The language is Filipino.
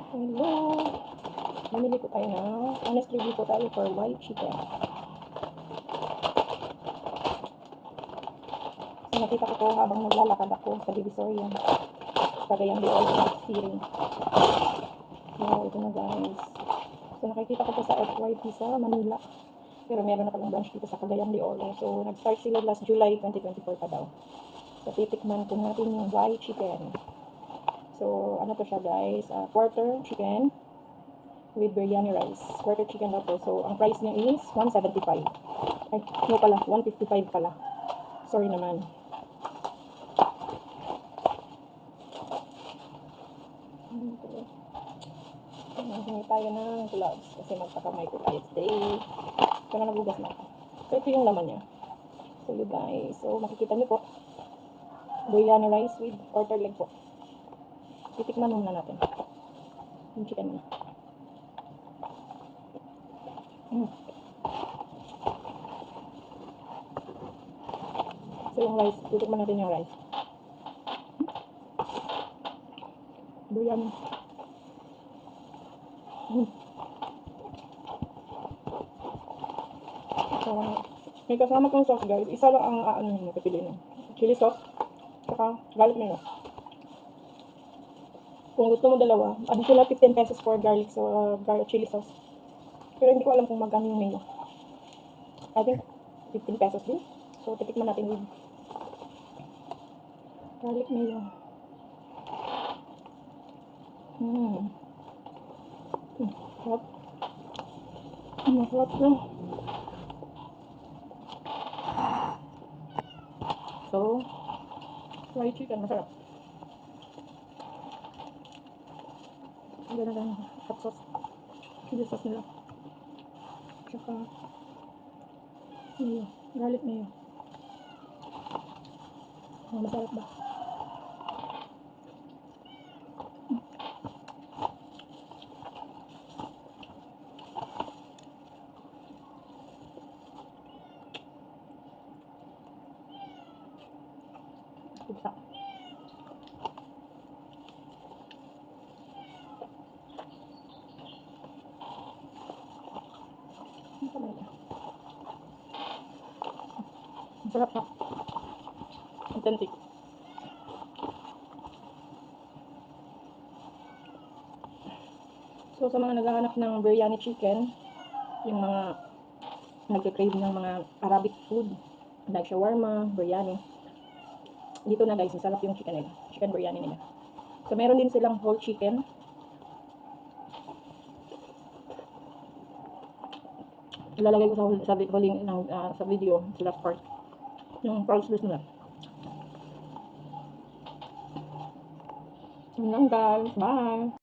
Hello! Namili po tayo ng honest review po tayo for white chicken. So, nakita ko po habang naglalakad ako sa Divisoria. Cagayan de Oro City. So, ito na guys. So, nakikita ko po sa FYP sa Manila. Pero meron na palang branch dito sa Cagayan de Oro. So, nag-start sila last July 2024 pa daw. So, titikman po natin yung white chicken. So, ano to siya guys? Quarter chicken with biryani rice. Quarter chicken na to. So, ang price niya is 175. Ay, no pala. 155 pala. Sorry naman. Hingi tayo ng gloves kasi magpakamay ko tayo today. Kaya nagugas na ako. So, ito yung laman niya. So, you guys. So, makikita niyo po. Biryani rice with quarter leg po. Titikman muna natin. Yung chicken niya. So, yung rice. Titikman natin yung rice. Biryani. So, may kasama kong sauce guys. Isa lang ang ano mo pipiliin. Chili sauce. Saka garlic mayo. Kung gusto mo dalawa, additional 15 pesos for garlic chili sauce. Pero hindi ko alam kung magkano yung mayo. I think 15 pesos din. So, titikman natin with garlic mayo. Sarap. Masarap na. So, fried chicken, masarap. Ang ganda ng hot sauce. Chili sauce nila. Tsaka, mayo. Garlic mayo. Masarap ba? Isa. Masarap na. Authentic. So, sa mga naghahanap ng biryani chicken, yung mga nagka-crave ng mga Arabic food, like shawarma, biryani, dito na guys, masarap yung chicken nila. Chicken biryani nila. So, meron din silang whole chicken. Ilalagay ko sa link ng sa video, sa last part. Yung price list nila. Yun lang guys. Bye!